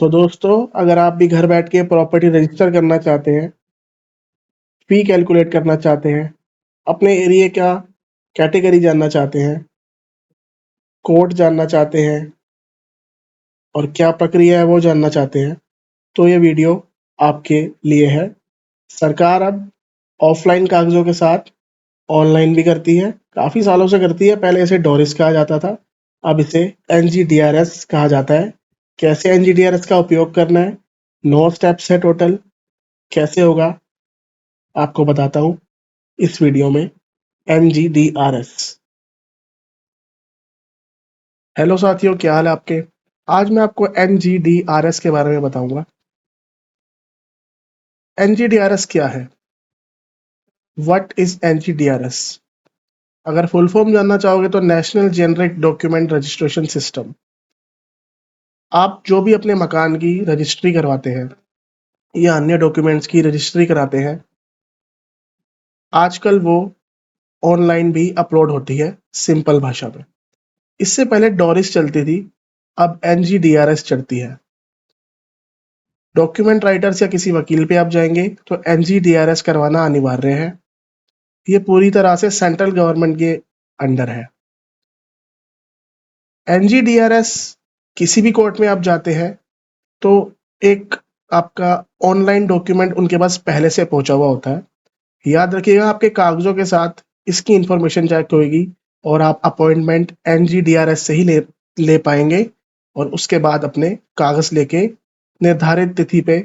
तो दोस्तों, अगर आप भी घर बैठ के प्रॉपर्टी रजिस्टर करना चाहते हैं, फी कैलकुलेट करना चाहते हैं, अपने एरिया का कैटेगरी जानना चाहते हैं, कोड जानना चाहते हैं और क्या प्रक्रिया है वो जानना चाहते हैं, तो ये वीडियो आपके लिए है। सरकार अब ऑफलाइन कागजों के साथ ऑनलाइन भी करती है, काफ़ी सालों से करती है। पहले इसे डोरिस कहा जाता था, अब इसे एनजीडीआरएस कहा जाता है। कैसे एनजीडीआरएस का उपयोग करना है, 9 स्टेप्स है टोटल, कैसे होगा आपको बताता हूँ इस वीडियो में। एनजीडीआरएस। हेलो साथियों, क्या हाल है आपके। आज मैं आपको एनजीडीआरएस के बारे में बताऊंगा। एनजीडीआरएस क्या है, व्हाट इज एनजीडीआरएस। अगर फुल फॉर्म जानना चाहोगे तो national generic document registration system. आप जो भी अपने मकान की रजिस्ट्री करवाते हैं या अन्य डॉक्यूमेंट्स की रजिस्ट्री कराते हैं, आजकल वो ऑनलाइन भी अपलोड होती है सिंपल भाषा में। इससे पहले डोरिस चलती थी, अब एनजीडीआरएस चलती है। डॉक्यूमेंट राइटर्स या किसी वकील पे आप जाएंगे तो एनजीडीआरएस करवाना अनिवार्य है। ये पूरी तरह से सेंट्रल गवर्नमेंट के अंडर है। एनजीडीआरएस किसी भी कोर्ट में आप जाते हैं तो एक आपका ऑनलाइन डॉक्यूमेंट उनके पास पहले से पहुंचा हुआ होता है। याद रखिएगा, आपके कागजों के साथ इसकी इंफॉर्मेशन चेक होगी और आप अपॉइंटमेंट एनजीडीआरएस से ही ले पाएंगे और उसके बाद अपने कागज लेके निर्धारित तिथि पे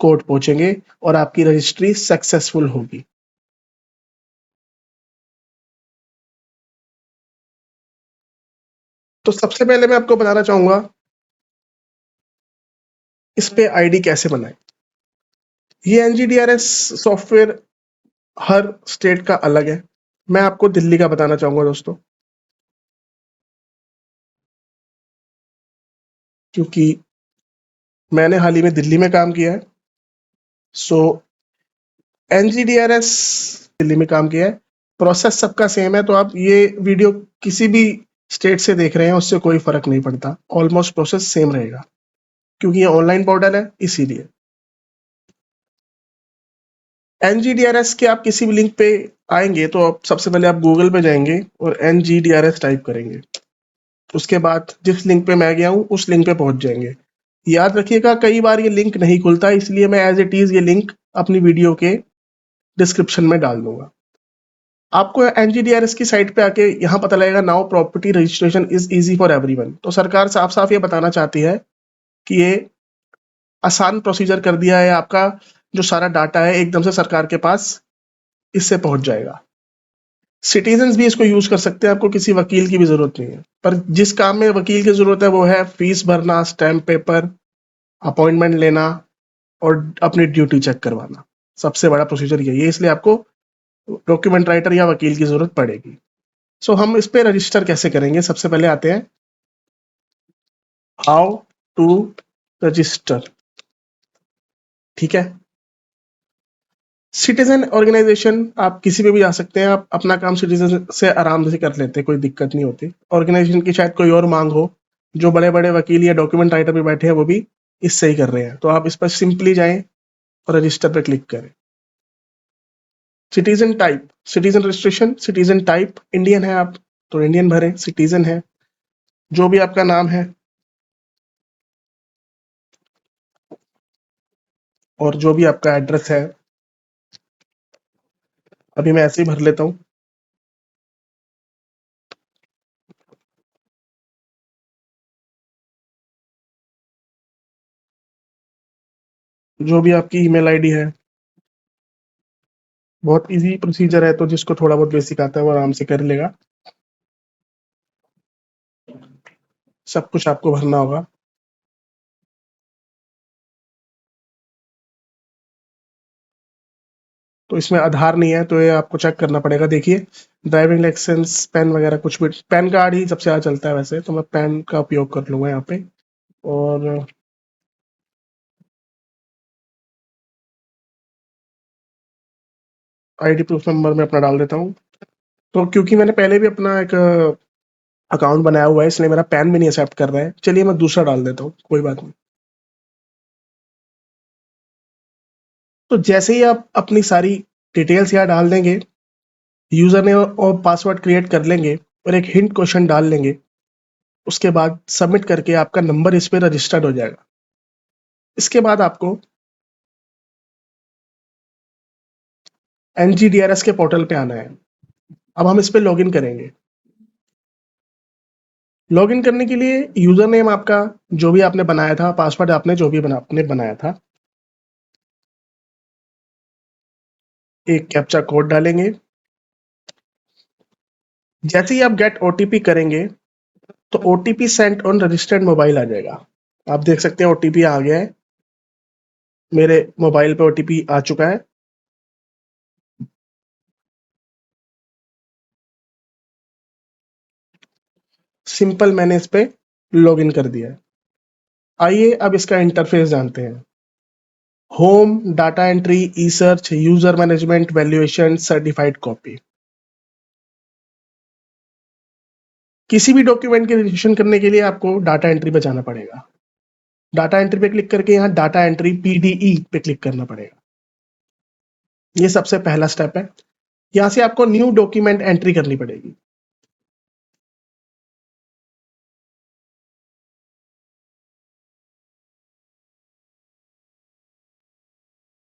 कोर्ट पहुंचेंगे और आपकी रजिस्ट्री सक्सेसफुल होगी। तो सबसे पहले मैं आपको बताना चाहूंगा इस पे आईडी कैसे बनाएं। ये एनजीडीआरएस सॉफ्टवेयर हर स्टेट का अलग है। मैं आपको दिल्ली का बताना चाहूंगा दोस्तों, क्योंकि मैंने हाल ही में दिल्ली में काम किया है। सो एनजीडीआरएस दिल्ली में काम किया है, प्रोसेस सबका सेम है। तो आप ये वीडियो किसी भी स्टेट से देख रहे हैं उससे कोई फर्क नहीं पड़ता, ऑलमोस्ट प्रोसेस सेम रहेगा क्योंकि ये ऑनलाइन पोर्टल है इसीलिए। एनजीडीआरएस के आप किसी भी लिंक पे आएंगे तो आप सबसे पहले आप गूगल पे जाएंगे और एनजीडीआरएस टाइप करेंगे। उसके बाद जिस लिंक पे मैं गया हूँ उस लिंक पे पहुंच जाएंगे। याद रखिएगा, कई बार ये लिंक नहीं खुलता, इसलिए मैं एज इट इज ये लिंक अपनी वीडियो के डिस्क्रिप्शन में डाल दूंगा। आपको एनजीडीआरएस की साइट पे आके यहाँ पता लगेगा now property registration is easy for everyone. तो सरकार साफ साफ ये बताना चाहती है कि ये आसान प्रोसीजर कर दिया है। आपका जो सारा डाटा है एकदम से सरकार के पास इससे पहुंच जाएगा। सिटीजन्स भी इसको यूज कर सकते हैं, आपको किसी वकील की भी जरूरत नहीं है। पर जिस काम में वकील की जरूरत है वो है फीस भरना, स्टैम्प पेपर, अपॉइंटमेंट लेना और अपनी ड्यूटी चेक करवाना। सबसे बड़ा प्रोसीजर यही है, इसलिए आपको डॉक्यूमेंट राइटर या वकील की जरूरत पड़ेगी। सो हम इस पे रजिस्टर कैसे करेंगे, सबसे पहले आते हैं हाउ टू रजिस्टर। ठीक है, सिटीजन ऑर्गेनाइजेशन आप किसी पे भी जा सकते हैं। आप अपना काम सिटीजन से आराम से कर लेते हैं, कोई दिक्कत नहीं होती। ऑर्गेनाइजेशन की शायद कोई और मांग हो, जो बड़े बड़े वकील या डॉक्यूमेंट राइटर भी बैठे हैं वो भी इससे ही कर रहे हैं। तो आप इस पर सिंपली जाएं और रजिस्टर पे क्लिक करें। Citizen type, citizen registration, citizen type Indian है आप तो इंडियन भरें, सिटीजन है जो भी आपका नाम है और जो भी आपका एड्रेस है। अभी मैं ऐसे ही भर लेता हूँ। जो भी आपकी ईमेल आईडी है। बहुत इजी प्रोसीजर है, तो जिसको थोड़ा बहुत बेसिक आता है वो आराम से कर लेगा। सब कुछ आपको भरना होगा। तो इसमें आधार नहीं है तो ये आपको चेक करना पड़ेगा। देखिए, ड्राइविंग लाइसेंस, पैन वगैरह कुछ भी, पैन कार्ड ही सबसे ज़्यादा चलता है वैसे, तो मैं पैन का उपयोग कर लूँगा यहाँ पे। और आईडी प्रूफ नंबर मैं अपना डाल देता हूँ। तो क्योंकि मैंने पहले भी अपना एक अकाउंट बनाया हुआ है इसलिए मेरा पैन भी नहीं एक्सेप्ट कर रहा है। चलिए मैं दूसरा डाल देता हूँ, कोई बात नहीं। तो जैसे ही आप अपनी सारी डिटेल्स यहाँ डाल देंगे, यूजर नेम और पासवर्ड क्रिएट कर लेंगे और एक हिंट क्वेश्चन डाल लेंगे, उसके बाद सबमिट करके आपका नंबर इस पे रजिस्टर्ड हो जाएगा। इसके बाद आपको NGDRS के पोर्टल पे आना है। अब हम इस पे लॉगिन करेंगे। लॉगिन करने के लिए यूजर नेम आपका जो भी आपने बनाया था, पासवर्ड आपने जो भी आपने बनाया था, एक कैप्चा कोड डालेंगे। जैसे ही आप गेट ओटीपी करेंगे तो OTP sent on registered mobile आ जाएगा। आप देख सकते हैं ओटीपी आ गया है, मेरे मोबाइल पे ओटीपी आ चुका है। सिंपल मैंने इस पे लॉगिन कर दिया है। आइए अब इसका इंटरफेस जानते हैं। Home, data entry, e search, user management, valuation, certified copy. किसी भी डॉक्यूमेंट के रजिस्ट्रेशन करने के लिए आपको डाटा एंट्री पे जाना पड़ेगा। डाटा एंट्री पे क्लिक करके यहाँ डाटा एंट्री PDE पे क्लिक करना पड़ेगा। ये सबसे पहला स्टेप है। यहाँ से आपको न्यू डॉक्यूमेंट एंट्री करनी पड़ेगी।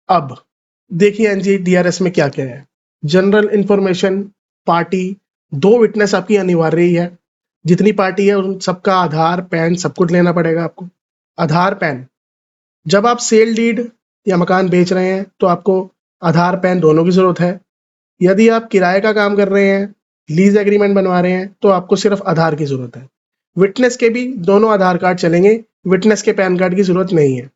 अब देखिए NGDRS में क्या क्या है। जनरल इंफॉर्मेशन, पार्टी, 2 विटनेस आपकी अनिवार्य ही है। जितनी पार्टी है उन सबका आधार, पैन सब कुछ लेना पड़ेगा आपको। आधार, पैन। जब आप सेल डीड या मकान बेच रहे हैं तो आपको आधार, पैन दोनों की जरूरत है। यदि आप किराए का काम कर रहे हैं, लीज एग्रीमेंट बनवा रहे हैं, तो आपको सिर्फ आधार की जरूरत है। विटनेस के भी दोनों आधार कार्ड चलेंगे, विटनेस के पैन कार्ड की जरूरत नहीं है।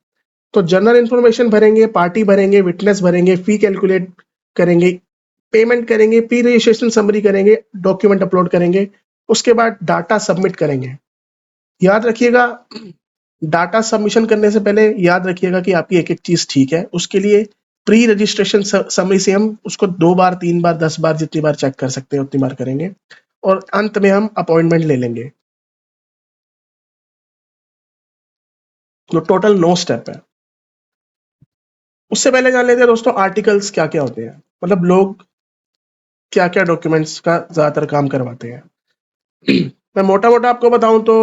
तो जनरल इन्फॉर्मेशन भरेंगे, पार्टी भरेंगे, विटनेस भरेंगे, फी कैलकुलेट करेंगे, पेमेंट करेंगे, प्री रजिस्ट्रेशन समरी करेंगे, डॉक्यूमेंट अपलोड करेंगे, उसके बाद डाटा सबमिट करेंगे। याद रखिएगा, डाटा सबमिशन करने से पहले याद रखिएगा कि आपकी एक एक चीज ठीक है। उसके लिए प्री रजिस्ट्रेशन समरी से हम उसको 2 बार, 3 बार, 10 बार जितनी बार चेक कर सकते हैं उतनी बार करेंगे और अंत में हम अपॉइंटमेंट ले लेंगे। तो टोटल 9 स्टेप है। उससे पहले जान लेते हैं दोस्तों आर्टिकल्स क्या क्या होते हैं, मतलब लोग क्या क्या डॉक्यूमेंट्स का ज्यादातर काम करवाते हैं। मैं मोटा मोटा आपको बताऊं तो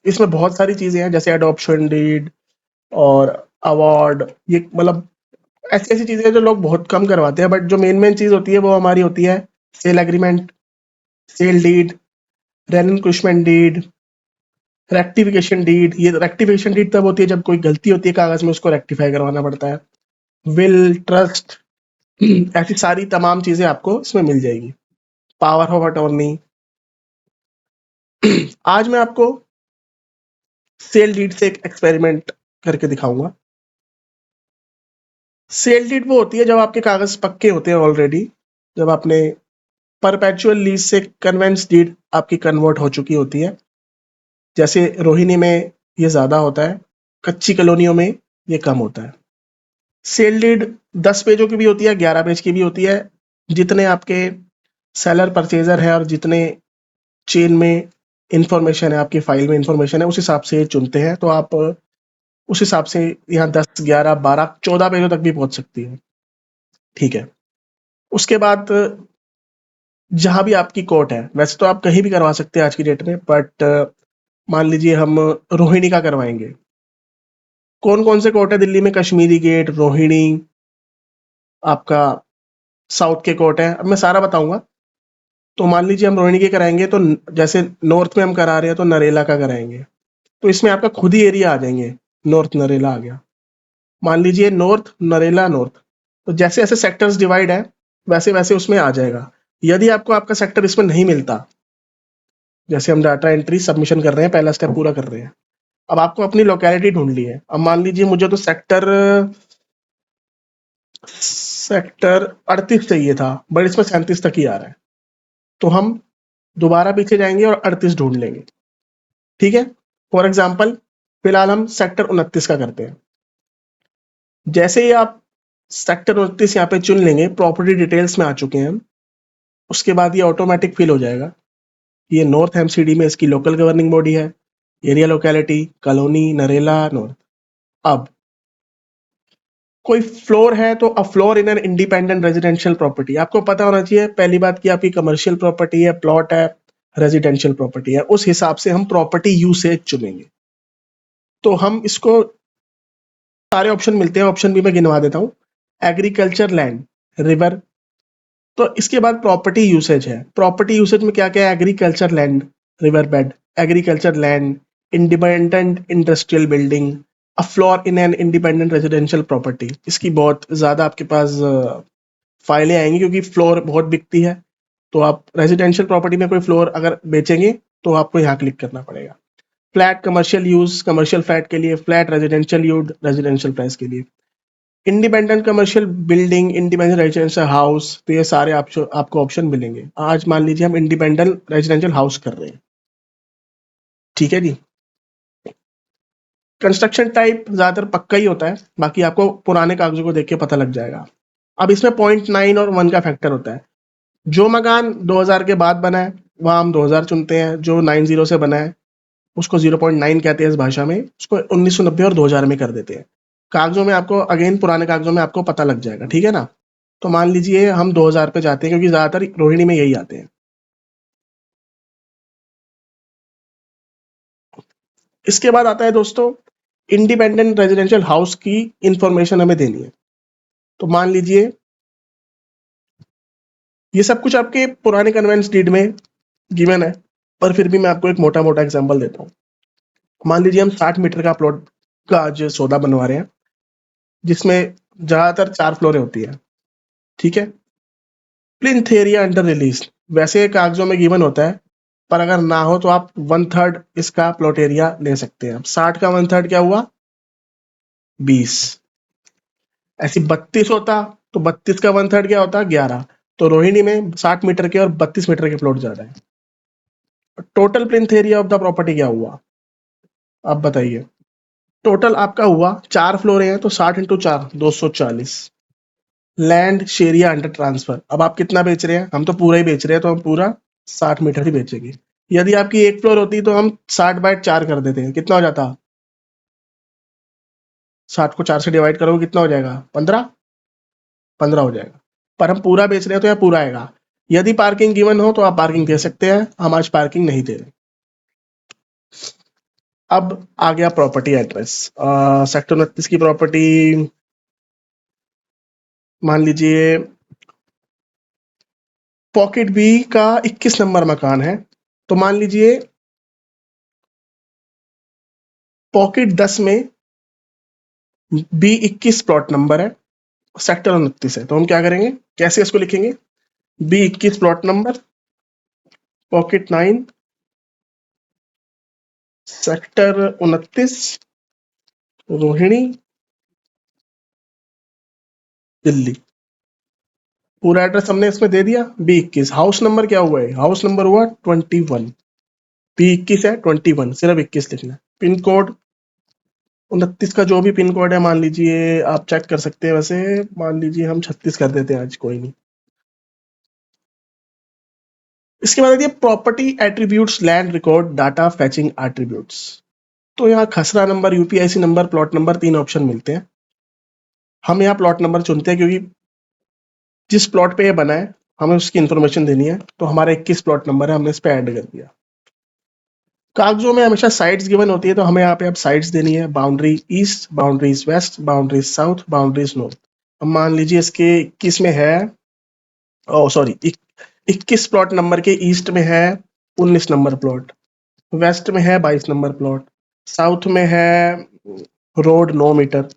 इसमें बहुत सारी चीजें हैं, जैसे एडॉप्शन डीड और अवार्ड। ये मतलब ऐसी ऐसी चीजें हैं जो लोग बहुत कम करवाते हैं, बट जो मेन मेन चीज होती है वो हमारी होती है sale agreement, sale deed, relinquishment deed, rectification deed. ये रेक्टिफिकेशन डीड तब होती है जब कोई गलती होती है कागज में, उसको रेक्टिफाई करवाना पड़ता है। विल, ट्रस्ट, ऐसी सारी तमाम चीजें आपको इसमें मिल जाएगी। Power of attorney. आज मैं आपको सेल डीड से एक एक्सपेरिमेंट करके दिखाऊंगा। सेल डीड वो होती है जब आपके कागज पक्के होते हैं ऑलरेडी, जब आपने परपेचुअल लीज से कन्वेंस डीड आपकी कन्वर्ट हो चुकी होती है। जैसे रोहिणी में ये ज्यादा होता है, कच्ची कॉलोनियों में ये कम होता है। सेल डीड 10 पेजों की भी होती है, 11 पेज की भी होती है। जितने आपके सेलर परचेजर है और जितने चेन में इंफॉर्मेशन है, आपकी फाइल में इंफॉर्मेशन है, उस हिसाब से चुनते हैं। तो आप उस हिसाब से यहाँ 10, 11, 12, 14 पेजों तक भी पहुंच सकती है। ठीक है। उसके बाद जहां भी आपकी कोर्ट है, वैसे तो आप कहीं भी करवा सकते हैं आज की डेट में, बट मान लीजिए हम रोहिणी का करवाएंगे। कौन कौन से कोर्ट है दिल्ली में? कश्मीरी गेट, रोहिणी, आपका साउथ के कोर्ट है। अब मैं सारा बताऊंगा। तो मान लीजिए हम रोहिणी के कराएंगे तो जैसे नॉर्थ में हम करा रहे हैं तो नरेला का कराएंगे, तो इसमें आपका खुद ही एरिया आ जाएंगे। नॉर्थ नरेला आ गया। मान लीजिए नॉर्थ नरेला नॉर्थ, तो जैसे जैसे सेक्टर्स डिवाइड है वैसे वैसे उसमें आ जाएगा। यदि आपको आपका सेक्टर इसमें नहीं मिलता, जैसे हम डाटा एंट्री सबमिशन कर रहे हैं, पहला स्टेप पूरा कर रहे हैं, अब आपको अपनी लोकेलिटी ढूंढ ली है। अब मान लीजिए मुझे तो सेक्टर सेक्टर 38 चाहिए था, बट इसमें 37 तक ही आ रहा है, तो हम दोबारा पीछे जाएंगे और 38 ढूंढ लेंगे। ठीक है। फॉर एग्जाम्पल फिलहाल हम सेक्टर 29 का करते हैं। जैसे ही आप सेक्टर 29 यहाँ पे चुन लेंगे, प्रॉपर्टी डिटेल्स में आ चुके हैं हम, उसके बाद ये ऑटोमेटिक फिल हो जाएगा। ये नॉर्थ एमसीडी में इसकी लोकल गवर्निंग बॉडी है, area locality colony Narela north. अब कोई फ्लोर है तो अ floor in an independent residential property, आपको पता होना चाहिए पहली बात कि आपकी कमर्शियल प्रॉपर्टी है, प्लॉट है, रेजिडेंशियल प्रॉपर्टी है, उस हिसाब से हम प्रॉपर्टी यूसेज चुनेंगे। तो हम इसको सारे ऑप्शन मिलते हैं, ऑप्शन भी मैं गिनवा देता हूँ। एग्रीकल्चर लैंड, रिवर, तो इसके बाद प्रॉपर्टी यूसेज है। प्रॉपर्टी यूसेज में क्या क्या है? Agriculture land, river bed, agriculture land, independent industrial building, a floor in an independent residential property. इसकी बहुत ज्यादा आपके पास फाइलें आएंगी क्योंकि फ्लोर बहुत बिकती है। तो आप रेजिडेंशियल प्रॉपर्टी में कोई फ्लोर अगर बेचेंगे तो आपको यहाँ क्लिक करना पड़ेगा। Flat commercial use, commercial flat के लिए, flat residential use, residential price के लिए, independent commercial building, independent residential house, तो ये सारे आपको ऑप्शन मिलेंगे। आज मान लीजिए हम इंडिपेंडेंट रेजिडेंशियल हाउस कर रहे हैं, ठीक है जी। कंस्ट्रक्शन टाइप ज्यादातर पक्का ही होता है, बाकी आपको पुराने कागजों को देख के पता लग जाएगा। अब इसमें 0.9 और 1 का फैक्टर होता है। जो मकान 2000 के बाद बना है वहां हम 2000 चुनते हैं, जो 90 से बना है उसको 0.9 कहते हैं इस भाषा में, उसको 1990 और 2000 में कर देते हैं। कागजों में आपको अगेन पुराने कागजों में आपको पता लग जाएगा, ठीक है ना। तो मान लीजिए हम 2000 पे जाते हैं क्योंकि ज्यादातर रोहिणी में यही आते हैं। इसके बाद आता है दोस्तों इंडिपेंडेंट रेजिडेंशियल हाउस की इंफॉर्मेशन हमें देनी है। तो मान लीजिए ये सब कुछ आपके पुराने कन्वेंस डीड में गिवन है, पर फिर भी मैं आपको एक मोटा मोटा एग्जांपल देता हूँ। मान लीजिए हम 60 मीटर का प्लॉट का आज सौदा बनवा रहे हैं, जिसमें ज्यादातर 4 फ्लोरें होती है, ठीक है। प्लिंथ एरिया अंडर रिलीज वैसे कागजों में गिवन होता है, पर अगर ना हो तो आप 1/3 इसका प्लॉट एरिया ले सकते हैं। अब 60 का 1/3 क्या हुआ? 20। ऐसी 32 होता तो 32 का 1/3 क्या होता? 11। तो रोहिणी में 60 मीटर के और 32 मीटर के प्लॉट ज्यादा है। Total plinth area of the property क्या हुआ? आप बताइए। टोटल आपका हुआ 4 फ्लोर हैं तो 60 into 4 240। Land Sheriya under transfer, अब आप कितना बेच रहे हैं? हम तो पूरा ही बेच रहे हैं, तो हम पूरा 60 मीटर ही बेचेंगे। यदि आपकी एक फ्लोर होती तो हम 60/4 कर देते हैं, कितना हो जाता? 60 को 4 से डिवाइड करोगे कितना हो जाएगा? 15। 15 हो जाएगा। पर हम पूरा बेच रहे हैं तो यह पूरा आएगा। यदि पार्किंग गिवन हो तो आप पार्किंग दे सकते हैं, हम आज पार्किंग नहीं दे रहे। अब आ गया प्रॉपर्टी एड्रेस। सेक्टर 29 की प्रॉपर्टी मान लीजिए पॉकेट बी का 21 नंबर मकान है। तो मान लीजिए पॉकेट 10 में B21 प्लॉट नंबर है, सेक्टर 29 है। तो हम क्या करेंगे, कैसे इसको लिखेंगे? B21 plot number, pocket 9, sector 29, Rohini, Delhi. पूरा एड्रेस हमने इसमें दे दिया। B21 हाउस नंबर क्या हुआ है? हाउस नंबर हुआ 21। B21 है 21, सिर्फ 21 लिखना है। पिन कोड 29 का जो भी पिन कोड है, मान लीजिए आप चेक कर सकते हैं, वैसे मान लीजिए हम 36 कर देते हैं आज, कोई नहीं। इसके बाद आती है property attributes, land record, data फैचिंग attributes. तो यहाँ खसरा number, यूपीआईसी number, plot number, 3 option मिलते हैं। हम यहाँ प्लॉट नंबर चुनते हैं क्योंकि जिस प्लॉट पे ये बना है हमें उसकी इंफॉर्मेशन देनी है। तो हमारा 21 प्लॉट नंबर है, हमने इस पे ऐड कर दिया। कागजों में हमेशा साइड्स गिवन होती है, तो हमें यहाँ पे अब साइड्स देनी है। Boundary east, boundaries west, boundaries south, boundaries north. अब मान लीजिए इसके 21 में है, ओ सॉरी, 21 प्लॉट नंबर के ईस्ट में है 19 नंबर प्लॉट, वेस्ट में है 22 नंबर प्लॉट, साउथ में है रोड 9 मीटर।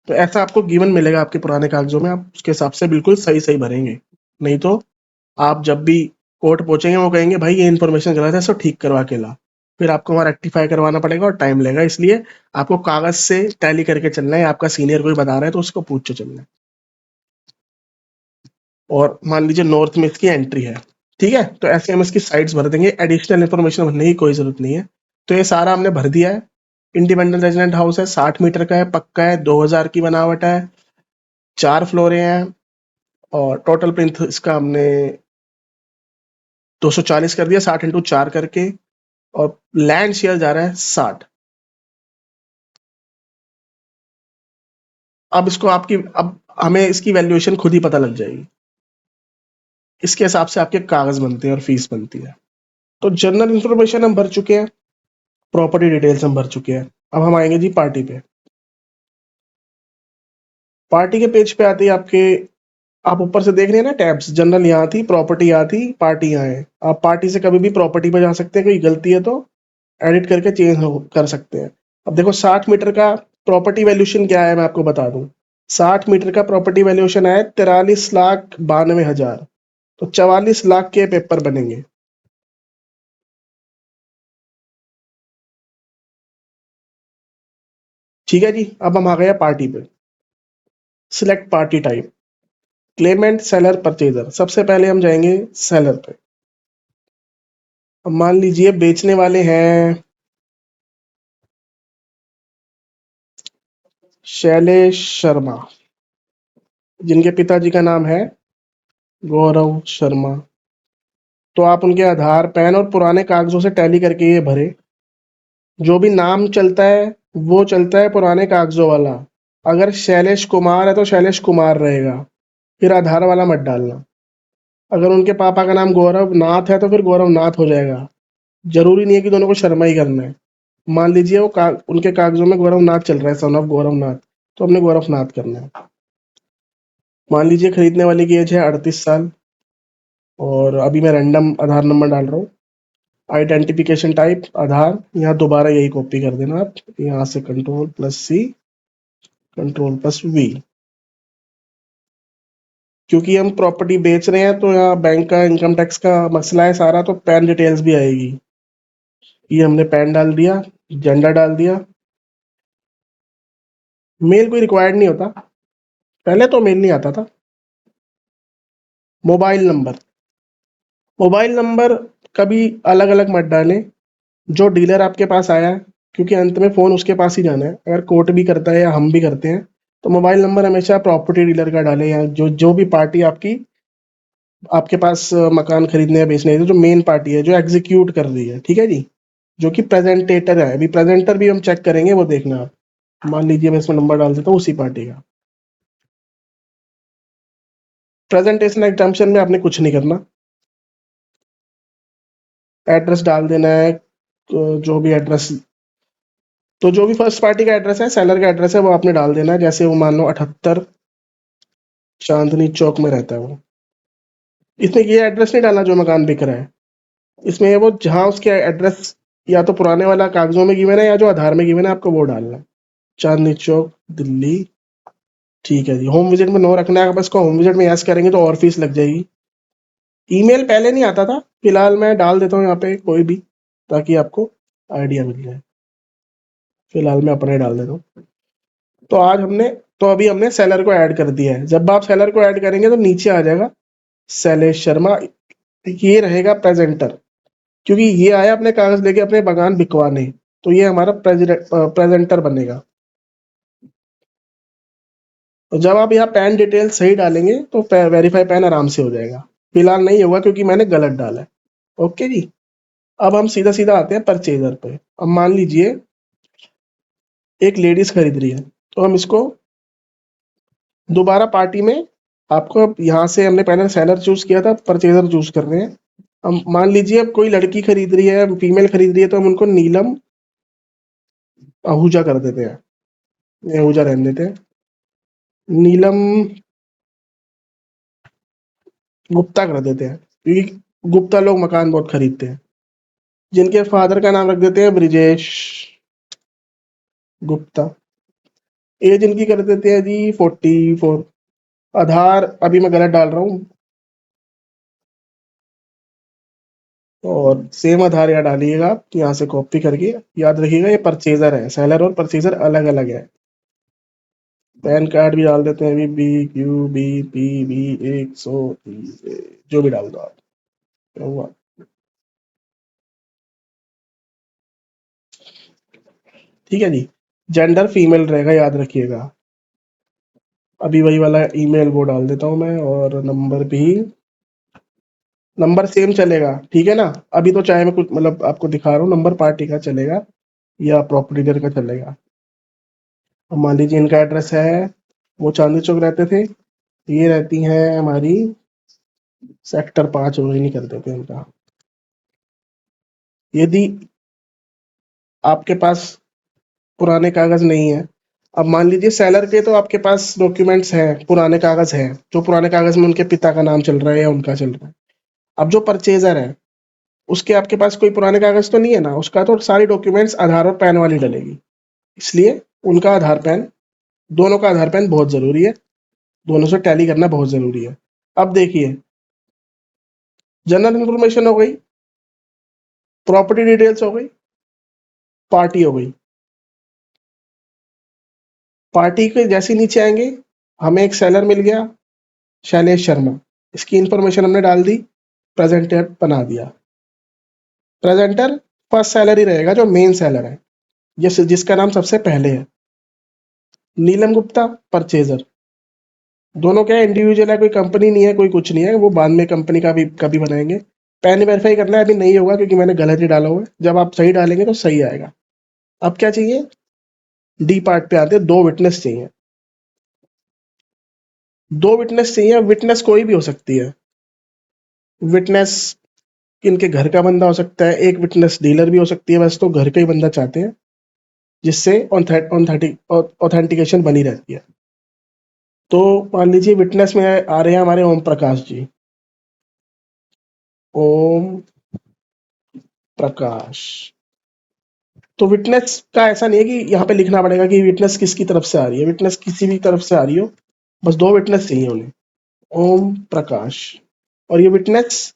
तो ऐसा आपको गिवन मिलेगा आपके पुराने कागजों में, आप उसके हिसाब से बिल्कुल सही सही भरेंगे। नहीं तो आप जब भी कोर्ट पहुंचेंगे वो कहेंगे भाई ये इन्फॉर्मेशन गलत है, सो ठीक करवा के ला। फिर आपको वहाँ रेक्टिफाई करवाना पड़ेगा और टाइम लगेगा। इसलिए आपको कागज से टैली करके चलना है। आपका सीनियर कोई बता रहा है तो उसको पूछ के चलना है। और मान लीजिए नॉर्थ में इसकी एंट्री है, ठीक है। तो ऐसे हम इसकी साइड्स भर देंगे, एडिशनल इन्फॉर्मेशन भरने की कोई जरूरत नहीं है। तो ये सारा हमने भर दिया है। इंडिपेंडेंट रेजिडेंट हाउस है, 60 मीटर का है, पक्का है, 2000 की बनावट है, 4 फ्लोरें हैं, और टोटल प्लिंथ इसका हमने 240 कर दिया, 60 इंटू 4 करके। और लैंड शेयर जा रहा है 60। अब इसको अब हमें इसकी वैल्यूएशन खुद ही पता लग जाएगी। इसके हिसाब से आपके कागज बनते हैं और फीस बनती है। तो जनरल इंफॉर्मेशन हम भर चुके हैं, प्रॉपर्टी डिटेल्स हम भर चुके हैं। अब हम आएंगे जी पार्टी पे। पार्टी के पेज पे आते ही आपके, आप ऊपर से देख रहे हैं ना टैब्स, जनरल यहाँ थी, प्रॉपर्टी यहाँ थी, पार्टी यहाँ है। आप पार्टी से कभी भी प्रॉपर्टी पे जा सकते हैं, कोई गलती है तो एडिट करके चेंज कर सकते हैं। अब देखो 60 मीटर का प्रॉपर्टी वैल्यूशन क्या है, मैं आपको बता दूं। 60 मीटर का प्रॉपर्टी वैल्यूशन है 43,92,000। तो 44 लाख के पेपर बनेंगे। ठीक है जी। अब हम आ गए पार्टी पे। Select party type, Clement, seller, purchaser. सबसे पहले हम जाएंगे सेलर पे। अब मान लीजिए बेचने वाले हैं शैलेश शर्मा, जिनके पिताजी का नाम है गौरव शर्मा। तो आप उनके आधार, पैन और पुराने कागजों से टैली करके ये भरे। जो भी नाम चलता है वो चलता है पुराने कागजों वाला। अगर शैलेश कुमार है तो शैलेश कुमार रहेगा, फिर आधार वाला मत डालना। अगर उनके पापा का नाम गौरव नाथ है तो फिर गौरव नाथ हो जाएगा। जरूरी नहीं है कि दोनों को शर्मा ही करना है। मान लीजिए उनके कागजों में गौरव नाथ चल रहा है, सन ऑफ गौरव नाथ, तो हमने गौरव नाथ करना है। मान लीजिए खरीदने वाले की एज है 38 साल, और अभी मैं रैंडम आधार नंबर डाल रहा हूँ। आइडेंटिफिकेशन टाइप आधार, यहाँ दोबारा यही कॉपी कर देना आप, यहाँ से Ctrl+C, Ctrl+V। क्योंकि हम प्रॉपर्टी बेच रहे हैं तो यहाँ बैंक का, इनकम टैक्स का मसला है सारा, तो पैन डिटेल्स भी आएगी। ये हमने पैन डाल दिया, जेंडर डाल दिया। मेल कोई रिक्वायर्ड नहीं होता, पहले तो मेल नहीं आता था। मोबाइल नंबर, मोबाइल नंबर कभी अलग अलग मत डालें। जो डीलर आपके पास आया है, क्योंकि अंत में फ़ोन उसके पास ही जाना है, अगर कोर्ट भी करता है या हम भी करते हैं, तो मोबाइल नंबर हमेशा प्रॉपर्टी डीलर का डालें, या जो जो भी पार्टी आपके पास मकान खरीदने या बेचने है, जो मेन पार्टी है जो एग्जीक्यूट कर रही है, ठीक है जी, जो कि प्रेजेंटेटर है। अभी प्रेजेंटर भी हम चेक करेंगे, वो देखना आप। मान लीजिए मैं इसमें नंबर डाल देता हूँ उसी पार्टी का। प्रेजेंटेशन एग्जाम्पशन में आपने कुछ नहीं करना, एड्रेस डाल देना है। तो जो भी एड्रेस, तो जो भी फर्स्ट पार्टी का एड्रेस है, सेलर का एड्रेस है, वो आपने डाल देना है। जैसे वो मान लो 78 चांदनी चौक में रहता है वो। इसमें ये एड्रेस नहीं डालना जो मकान बिक रहा है, इसमें वो जहाँ उसके एड्रेस या तो पुराने वाला कागजों में गिवन है या जो आधार में गिवन है, आपको वो डालना है। चांदनी चौक, दिल्ली। ठीक है जी। होम विजिट में नो रखना है, बस को होम विजिट में यस करेंगे तो और फीस लग जाएगी। ईमेल पहले नहीं आता था, फिलहाल मैं डाल देता हूँ यहाँ पे कोई भी, ताकि आपको आइडिया मिल जाए। फिलहाल मैं अपने डाल देता हूँ। तो आज हमने, तो अभी हमने सेलर को ऐड कर दिया है। जब आप सेलर को ऐड करेंगे तो नीचे आ जाएगा शैलेश शर्मा, ये रहेगा प्रेजेंटर, क्योंकि ये आया अपने कागज लेके अपने बगान बिकवाने, तो ये हमारा प्रेजेंटर बनेगा। तो जब आप यहाँ पैन डिटेल सही डालेंगे तो वेरीफाई पैन आराम से हो जाएगा। फिलहाल नहीं होगा क्योंकि मैंने गलत डाला है। ओके जी। अब हम सीधा सीधा आते हैं परचेजर पे। अब मान लीजिए एक लेडीज खरीद रही है, तो हम इसको दोबारा पार्टी में, आपको अब यहाँ से हमने पहले सेलर चूज किया था, परचेजर चूज कर रहे हैं। हम मान लीजिए अब कोई लड़की खरीद रही है, फीमेल खरीद रही है, तो हम उनको नीलम आहूजा कर देते हैं, आहूजा रहने देते हैं। नीलम गुप्ता कर देते हैं, क्योंकि गुप्ता लोग मकान बहुत खरीदते हैं। जिनके फादर का नाम रख देते हैं ब्रिजेश गुप्ता। एज इनकी कर देते हैं जी 44। आधार अभी मैं गलत डाल रहा हूँ, और सेम आधार यहाँ डालिएगा आप, यहाँ से कॉपी करके। याद रखिएगा ये परचेजर है, सेलर और परचेजर अलग अलग है। पैन कार्ड भी डाल देते हैं अभी, BQBPB 130, जो भी डाल दो आप। क्या हुआ? ठीक है जी। जेंडर फीमेल रहेगा, याद रखिएगा। अभी वही वाला ईमेल वो डाल देता हूँ मैं, और नंबर भी, नंबर सेम चलेगा, ठीक है ना। अभी तो चाहे मैं कुछ मतलब आपको दिखा रहा हूँ, नंबर पार्टी का चलेगा या प्रॉपर्टी डीलर का चलेगा। अब मान लीजिए इनका एड्रेस है वो चांदनी चौक रहते थे, ये रहती हैं हमारी सेक्टर 5 वही नहीं कर देते इनका। यदि आपके पास पुराने कागज नहीं है, अब मान लीजिए सेलर के तो आपके पास डॉक्यूमेंट्स हैं, पुराने कागज हैं, जो पुराने कागज में उनके पिता का नाम चल रहा है या उनका चल रहा है। अब जो परचेजर है, उसके आपके पास कोई पुराने कागज तो नहीं है ना, उसका तो सारी डॉक्यूमेंट्स आधार और पैन वाली डलेगी, इसलिए उनका आधार पैन, दोनों का आधार पैन बहुत जरूरी है, दोनों से टैली करना बहुत जरूरी है। अब देखिए, जनरल इन्फॉर्मेशन हो गई, प्रॉपर्टी डिटेल्स हो गई, पार्टी हो गई। पार्टी के जैसे नीचे आएंगे, हमें एक सेलर मिल गया, शैलेश शर्मा, इसकी इंफॉर्मेशन हमने डाल दी, प्रेजेंटर बना दिया। प्रेजेंटर फर्स्ट सेलर ही रहेगा, जो मेन सेलर है, जिसका नाम सबसे पहले है। नीलम गुप्ता परचेजर, दोनों क्या है, इंडिविजुअल है, कोई कंपनी नहीं है, कोई कुछ नहीं है, वो बाद में कंपनी का भी कभी बनाएंगे। पैन वेरीफाई करना है, अभी नहीं होगा क्योंकि मैंने गलत ही डाला हुआ है, जब आप सही डालेंगे तो सही आएगा। अब क्या चाहिए, डी पार्ट पे आते हैं, दो विटनेस चाहिए। दो विटनेस चाहिए, विटनेस कोई भी हो सकती है। विटनेस इनके घर का बंदा हो सकता है, एक विटनेस डीलर भी हो सकती है, बस तो घर का ही बंदा चाहते हैं, जिससे ऑथेंटिकेशन बनी रहती है। तो मान लीजिए विटनेस में आ रहे हैं हमारे ओम प्रकाश जी। ओम प्रकाश, तो विटनेस का ऐसा नहीं है कि यहाँ पे लिखना पड़ेगा कि विटनेस किसकी तरफ से आ रही है, विटनेस किसी भी तरफ से आ रही हो, बस दो विटनेस चाहिए उन्हें। ओम प्रकाश, और ये विटनेस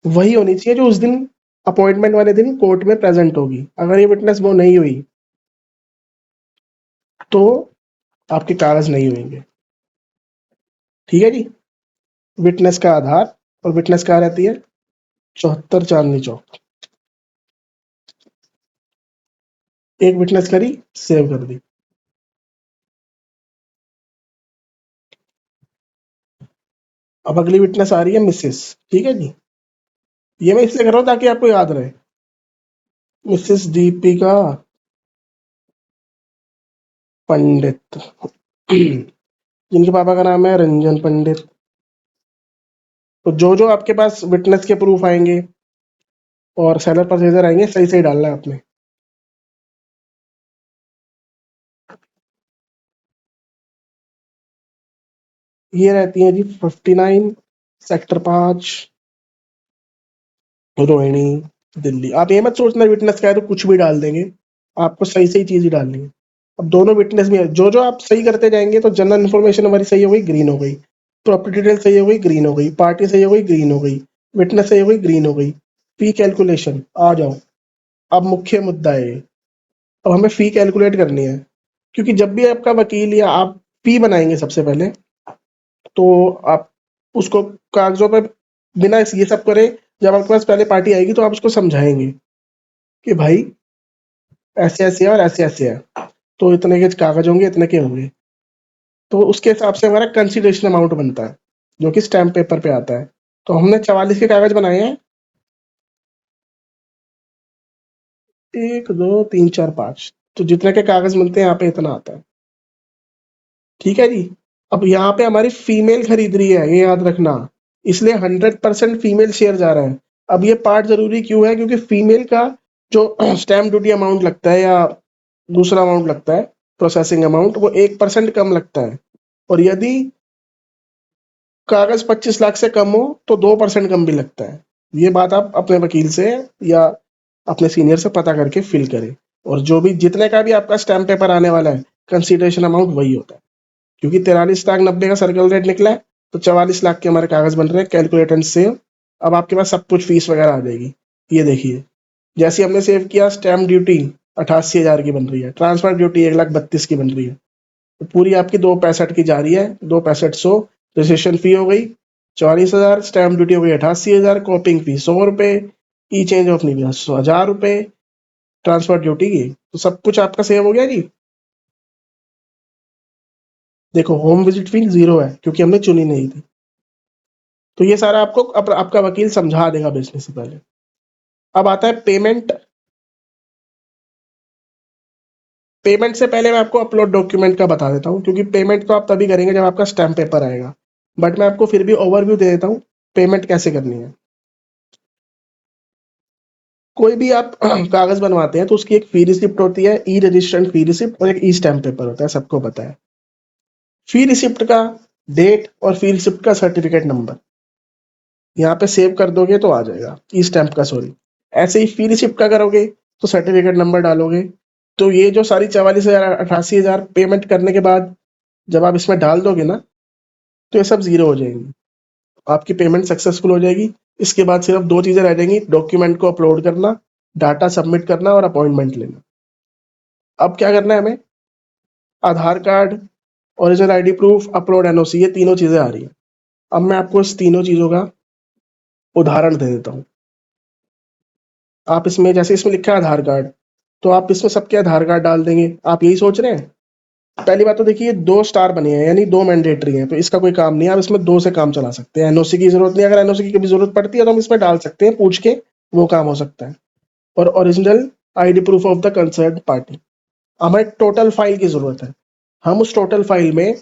वही होनी चाहिए जो उस दिन अपॉइंटमेंट वाले दिन कोर्ट में प्रेजेंट होगी। अगर ये विटनेस वो नहीं हुई तो आपके कागज नहीं होंगे। ठीक है जी। विटनेस का आधार, और विटनेस कहाँ रहती है, 74 चांदनी चौक। एक विटनेस करी, सेव कर दी। अब अगली विटनेस आ रही है मिसेस। ठीक है जी, ये मैं इसलिए कर रहा हूँ ताकि आपको याद रहे। मिसेस दीपिका पंडित, जिनके पापा का नाम है रंजन पंडित। तो जो जो आपके पास विटनेस के प्रूफ आएंगे और सेलर परचेजर आएंगे, सही सही डालना है आपने। ये रहती है जी 59 सेक्टर 5 रोहिणी दिल्ली। आप ये मत सोचना विटनेस का है तो कुछ भी डाल देंगे, आपको सही सही चीज ही डालनी है। अब दोनों विटनेस में जो जो आप सही करते जाएंगे, तो जनरल इन्फॉर्मेशन हमारी सही हो गई, ग्रीन हो गई, प्रॉपर्टी डिटेल सही हो गई, ग्रीन हो गई, पार्टी सही हो गई, ग्रीन हो गई, विटनेस सही हो गई, ग्रीन हो गई। फी कैलकुलेशन आ जाओ, अब मुख्य मुद्दा है ये। अब हमें फी कैलकुलेट करनी है, क्योंकि जब भी आपका वकील या आप फी बनाएंगे सबसे पहले, तो आप उसको कागजों पर बिना ये सब करे, जब आपके पास पहले पार्टी आएगी तो आप उसको समझाएंगे कि भाई ऐसे ऐसे है और ऐसे ऐसे है, तो इतने के कागज होंगे, इतने के होंगे। तो उसके हिसाब से हमारा कंसिडरेशन अमाउंट बनता है, जो कि स्टैम्प पेपर पे आता है। तो हमने 44 के कागज बनाए हैं, 1 2 3 4 5, तो जितने के कागज मिलते हैं यहाँ पे इतना आता है। ठीक है जी। अब यहाँ पे हमारी फीमेल खरीद रही है, ये याद रखना, इसलिए 100% फीमेल शेयर जा रहा है। अब ये पार्ट जरूरी क्यों है, क्योंकि फीमेल का जो स्टैम्प ड्यूटी अमाउंट लगता है या दूसरा अमाउंट लगता है, प्रोसेसिंग अमाउंट, वो 1% कम लगता है। और यदि कागज 25 लाख से कम हो तो 2% कम भी लगता है। ये बात आप अपने वकील से या अपने सीनियर से पता करके फिल करें। और जो भी जितने का भी आपका स्टैम्प पेपर आने वाला है, कंसिडरेशन अमाउंट वही होता है। क्योंकि 43 लाख 90 का सर्कल रेट निकला है, तो 44 लाख के हमारे कागज बन रहे हैं, कैलकुलेट एंड सेव। अब आपके पास सब कुछ फीस वगैरह आ जाएगी। ये देखिए, जैसे हमने सेव किया, स्टैम्प ड्यूटी 88,000 की बन रही है, ट्रांसफर ड्यूटी 1,32,000 की बन रही है, तो पूरी आपकी 265 की जा रही है, 265,100। रजिस्ट्रेशन फी हो गई 44,000, स्टैम्प ड्यूटी हो गई 88,000, कॉपिंग फी 100 रुपए, ई चेंज ऑफ नहीं 1,000 रुपए, ट्रांसफर ड्यूटी की, तो सब कुछ आपका सेव हो गया जी। देखो, होम विजिट फी जीरो है क्योंकि हमने चुनी नहीं थी। तो ये सारा आपको आपका वकील समझा देगा बेचने से पहले। अब आता है पेमेंट। पेमेंट से पहले मैं आपको अपलोड डॉक्यूमेंट का बता देता हूँ, क्योंकि पेमेंट तो आप तभी करेंगे जब आपका स्टैम्प पेपर आएगा, बट मैं आपको फिर भी ओवरव्यू दे देता हूँ पेमेंट कैसे करनी है। कोई भी आप कागज बनवाते हैं तो उसकी एक फी रिसिप्ट होती है, ई रजिस्ट्रेशन फी रिसिप्ट, और एक ई स्टैम्प पेपर होता है, सबको पता है। फी रिसिप्ट का डेट और फी रिसिप्ट का सर्टिफिकेट नंबर यहाँ पे सेव कर दोगे तो आ जाएगा, ई स्टैम्प का, सॉरी। ऐसे ही फी रिसिप्ट का करोगे तो सर्टिफिकेट नंबर डालोगे, तो ये जो सारी 44,000 88,000 पेमेंट करने के बाद जब आप इसमें डाल दोगे ना, तो ये सब जीरो हो जाएंगी, आपकी पेमेंट सक्सेसफुल हो जाएगी। इसके बाद सिर्फ दो चीजें रह जाएंगी, डॉक्यूमेंट को अपलोड करना, डाटा सबमिट करना और अपॉइंटमेंट लेना। अब क्या करना है हमें, Aadhaar card, original ID proof, upload NOC, ये तीनों चीजें आ रही हैं। अब मैं आपको इस तीनों चीजों का उदाहरण दे देता हूँ। आप इसमें, जैसे इसमें लिखा है आधार कार्ड, तो आप इसमें सबके आधार कार्ड डाल देंगे। आप यही सोच रहे हैं, पहली बात तो देखिए 2 स्टार बने हैं, यानी 2 मैंडेटरी हैं, तो इसका कोई काम नहीं है, आप इसमें 2 से काम चला सकते हैं। एनओसी की ज़रूरत नहीं है, अगर एनओसी की कभी ज़रूरत पड़ती है तो हम इसमें डाल सकते हैं, पूछ के वो काम हो सकता है। और original ID proof of the concerned party. हमें टोटल फाइल की ज़रूरत है। हम उस टोटल फाइल में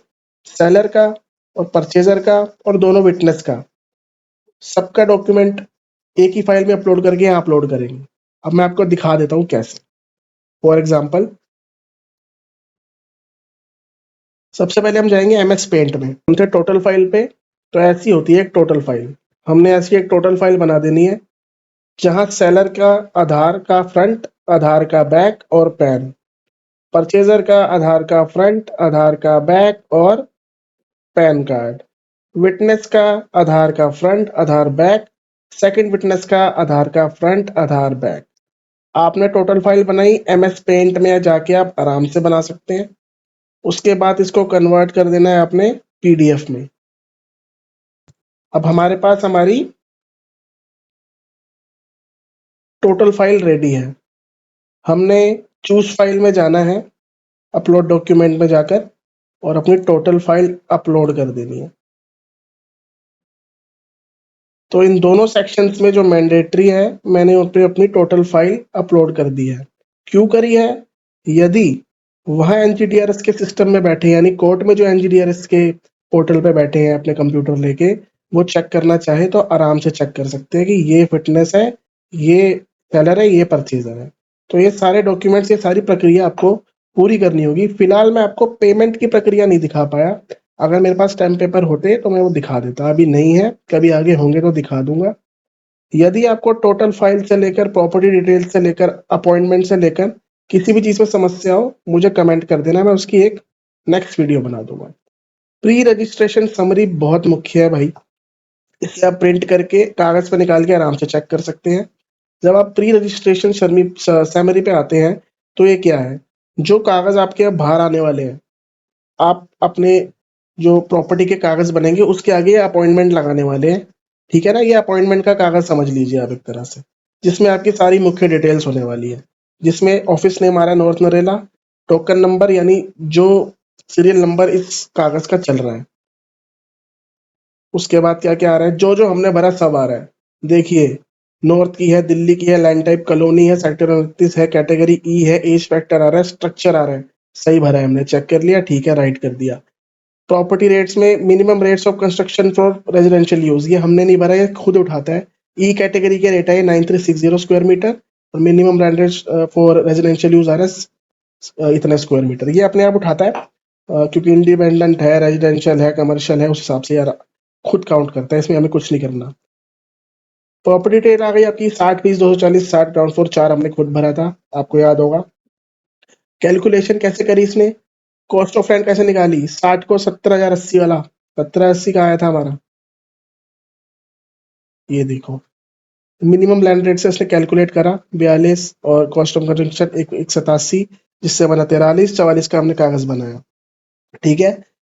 सेलर का और परचेज़र का और दोनों विटनेस का सबका डॉक्यूमेंट एक ही फाइल में अपलोड करके यहाँ अपलोड करेंगे। अब मैं आपको दिखा देता हूँ कैसे। फॉर एग्जाम्पल, सबसे पहले हम जाएंगे एमएस पेंट में, हम थे टोटल फाइल पे, तो ऐसी होती है एक टोटल फाइल। हमने ऐसी एक टोटल फाइल बना देनी है जहां सेलर का आधार का फ्रंट, आधार का बैक और पैन, परचेजर का आधार का फ्रंट, आधार का बैक और पैन कार्ड, विटनेस का आधार का फ्रंट, आधार बैक, सेकंड विटनेस का आधार का फ्रंट, आधार बैक। आपने टोटल फाइल बनाई, एमएस पेंट में जाके आप आराम से बना सकते हैं। उसके बाद इसको कन्वर्ट कर देना है आपने पीडीएफ में। अब हमारे पास हमारी टोटल फाइल रेडी है। हमने चूज फाइल में जाना है, अपलोड डॉक्यूमेंट में जाकर, और अपनी टोटल फाइल अपलोड कर देनी है। तो इन दोनों सेक्शंस में जो मैंडेटरी है, मैंने उन पे अपनी टोटल फाइल अपलोड कर दी है। क्यों करी है? यदि वहाँ एनजीडीआरएस के सिस्टम में बैठे, यानी कोर्ट में जो एनजीडीआरएस के पोर्टल पे बैठे हैं अपने कंप्यूटर लेके, वो चेक करना चाहे तो आराम से चेक कर सकते हैं कि ये फिटनेस है, ये सेलर है, ये परचेजर है। तो ये सारे डॉक्यूमेंट्स, ये सारी प्रक्रिया आपको पूरी करनी होगी। फिलहाल मैं आपको पेमेंट की प्रक्रिया नहीं दिखा पाया, अगर मेरे पास स्टैम्प पेपर होते तो मैं वो दिखा देता, अभी नहीं है, कभी आगे होंगे तो दिखा दूंगा। यदि आपको टोटल फाइल से लेकर, प्रॉपर्टी डिटेल्स से लेकर, अपॉइंटमेंट से लेकर किसी भी चीज में समस्या हो, मुझे कमेंट कर देना, मैं उसकी एक नेक्स्ट वीडियो बना दूंगा। प्री रजिस्ट्रेशन समरी बहुत मुख्य है भाई, इसे आप प्रिंट करके कागज पर निकाल के आराम से चेक कर सकते हैं। जब आप प्री रजिस्ट्रेशन समरी पे आते हैं, तो ये क्या है, जो कागज आपके अब बाहर आने वाले हैं, आप अपने जो प्रॉपर्टी के कागज बनेंगे उसके आगे अपॉइंटमेंट लगाने वाले हैं। ठीक है ना, ये अपॉइंटमेंट का कागज समझ लीजिए आप एक तरह से, जिसमें आपकी सारी मुख्य डिटेल्स होने वाली है, जिसमें ऑफिस नेम आ रहा है नॉर्थ नरेला, टोकन नंबर यानी जो सीरियल नंबर इस कागज का चल रहा है, उसके बाद क्या क्या आ रहा है, जो जो हमने भरा सब आ रहा है। देखिए, नॉर्थ की है, दिल्ली की है, लैंड टाइप कॉलोनी है, सेक्टर 29 है, कैटेगरी ई है, एज फैक्टर आ रहा है, स्ट्रक्चर आ रहा है, सही भरा है हमने, चेक कर लिया, ठीक है, राइट कर दिया। प्रॉपर्टी रेट्स में minimum rates of construction for residential use, ये हमने नहीं भरा, ये खुद उठाता है। ई कैटेगरी के रेट है 9360 स्क्वायर मीटर, और minimum rent for residential use आ रहा है इतना स्क्वायर मीटर, ये अपने आप उठाता है, क्योंकि इंडिपेंडेंट है, रेजिडेंशियल है, कमर्शियल है, उस हिसाब से यार खुद काउंट करता है, इसमें हमें कुछ नहीं करना। प्रॉपर्टी टेल आ गई आपकी 60 फीस 240, 60 ग्राउंड फ्लोर 4 हमने खुद भरा था, आपको याद होगा। कैलकुलेशन कैसे करी इसने, कॉस्ट ऑफ रेंट कैसे निकाली, 60 को 70,080 वाला, 1780 का आया था हमारा, ये देखो। मिनिमम लैंड रेट से इसने कैलकुलेट करा 42, और कॉस्ट ऑफ कंस्ट्रक्शन 187, जिससे बना 43, 44 का हमने कागज बनाया। ठीक है,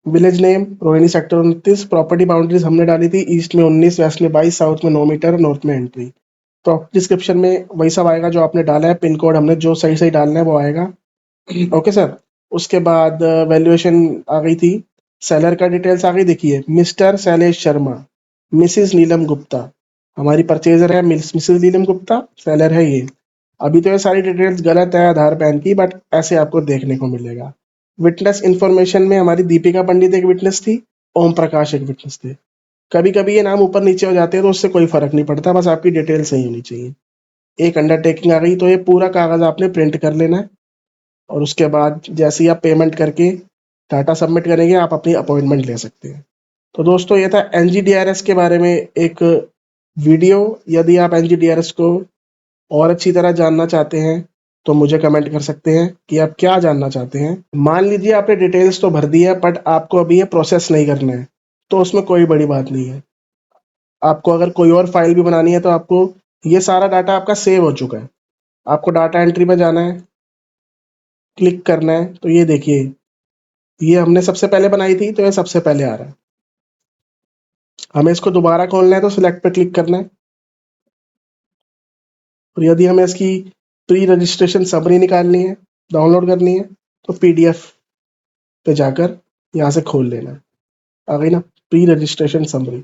village name Rohini sector 29, property boundaries हमने डाली थी, ईस्ट में 19, वेस्ट में 22, साउथ में 9 मीटर, नॉर्थ में एंट्री। प्रॉपर्टी डिस्क्रिप्शन में वही सब आएगा जो आपने डाला है, पिन कोड हमने जो सही सही डालना है वो आएगा। Okay sir. उसके बाद वैल्यूएशन आ गई थी, सेलर का डिटेल्स आ गई, देखिए मिस्टर शैलेश शर्मा, मिसिस नीलम गुप्ता, हमारी परचेजर है मिसिस नीलम गुप्ता, सेलर है ये। अभी तो ये सारी डिटेल्स गलत है आधार पैन की, बट ऐसे आपको देखने को मिलेगा। विटनेस इन्फॉर्मेशन में हमारी दीपिका पंडित एक विटनेस थी, ओम प्रकाश एक विटनेस थे। कभी कभी ये नाम ऊपर नीचे हो जाते हैं तो उससे कोई फर्क नहीं पड़ता, बस आपकी डिटेल सही होनी चाहिए। एक अंडरटेकिंग आ गई तो ये पूरा कागज आपने प्रिंट कर लेना है, और उसके बाद जैसे ही आप पेमेंट करके डाटा सबमिट करेंगे आप अपनी अपॉइंटमेंट ले सकते हैं। तो दोस्तों ये था एनजीडीआरएस के बारे में एक वीडियो। यदि आप एनजीडीआरएस को और अच्छी तरह जानना चाहते हैं तो मुझे कमेंट कर सकते हैं कि आप क्या जानना चाहते हैं। मान लीजिए आपने डिटेल्स तो भर दी है, बट आपको अभी ये प्रोसेस नहीं करना है, तो उसमें कोई बड़ी बात नहीं है। आपको अगर कोई और फाइल भी बनानी है तो आपको ये सारा डाटा आपका सेव हो चुका है। आपको डाटा एंट्री में जाना है, क्लिक करना है, तो ये देखिए ये हमने सबसे पहले बनाई थी तो ये सबसे पहले आ रहा है। हमें इसको दोबारा खोलना है तो सिलेक्ट पे क्लिक करना है, और यदि हमें इसकी प्री रजिस्ट्रेशन समरी निकालनी है, डाउनलोड करनी है, तो पीडीएफ पे जाकर यहाँ से खोल लेना है। आ गई ना प्री रजिस्ट्रेशन समरी।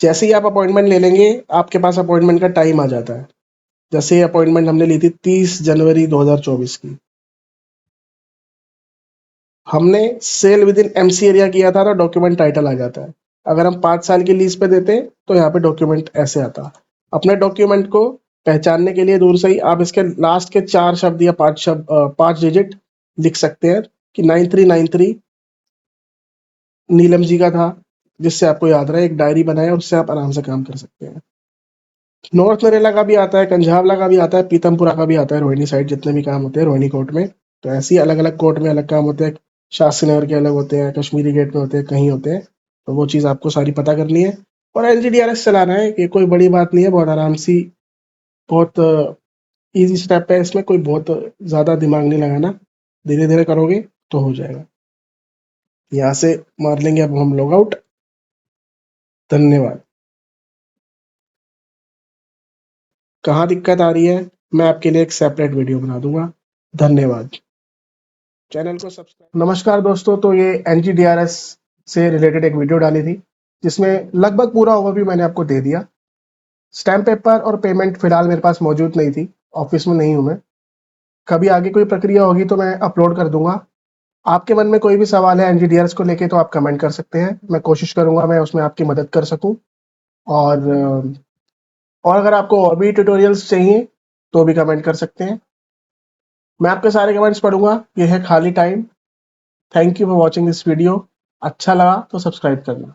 जैसे ही आप अपॉइंटमेंट ले लेंगे आपके पास अपॉइंटमेंट का टाइम आ जाता है। जैसे ये अपॉइंटमेंट हमने ली थी 30 जनवरी 2024 की, हमने sale within MC area किया था तो डॉक्यूमेंट टाइटल आ जाता है। अगर हम 5 साल की लीज पे देते तो यहाँ पे डॉक्यूमेंट ऐसे आता। अपने डॉक्यूमेंट को पहचानने के लिए दूर से ही आप इसके लास्ट के 4 शब्द या 5 शब्द 5 डिजिट लिख सकते हैं कि 9393 नीलम जी का था, जिससे आपको याद रहे। एक डायरी बनाए और उससे आप आराम से काम कर सकते हैं। नॉर्थ नरेला का भी आता है, कंझावला का भी आता है, पीतमपुरा का भी आता है, रोहिणी साइड जितने भी काम होते हैं रोहिणी कोर्ट में। तो ऐसे ही अलग अलग कोर्ट में अलग काम होते हैं। शास्त्री नगर के अलग होते हैं, कश्मीरी गेट में होते हैं, कहीं होते हैं। तो वो चीज़ आपको सारी पता करनी है और एनजीडीआरएस चलाना है। ये कोई बड़ी बात नहीं है, बहुत आराम सी, बहुत ईजी स्टेप है। इसमें कोई बहुत ज़्यादा दिमाग नहीं लगाना, धीरे धीरे करोगे तो हो जाएगा। यहाँ से मार लेंगे अब हम लॉग आउट। धन्यवाद। कहाँ दिक्कत आ रही है मैं आपके लिए एक सेपरेट वीडियो बना दूंगा। धन्यवाद। चैनल को सब्सक्राइब। नमस्कार दोस्तों, तो ये एनजीडीआरएस से रिलेटेड एक वीडियो डाली थी जिसमें लगभग पूरा ओवरव्यू मैंने आपको दे दिया। स्टैम्प पेपर और पेमेंट फिलहाल मेरे पास मौजूद नहीं थी, ऑफिस में नहीं हूँ मैं। कभी आगे कोई प्रक्रिया होगी तो मैं अपलोड कर दूंगा। आपके मन में कोई भी सवाल है एनजीडीआरएस को लेके तो आप कमेंट कर सकते हैं, मैं कोशिश करूंगा मैं उसमें आपकी मदद कर सकूं। और अगर आपको और भी ट्यूटोरियल्स चाहिए तो भी कमेंट कर सकते हैं, मैं आपके सारे कमेंट्स पढ़ूंगा। ये है खाली time. Thank you for watching this video. अच्छा लगा तो सब्सक्राइब करना।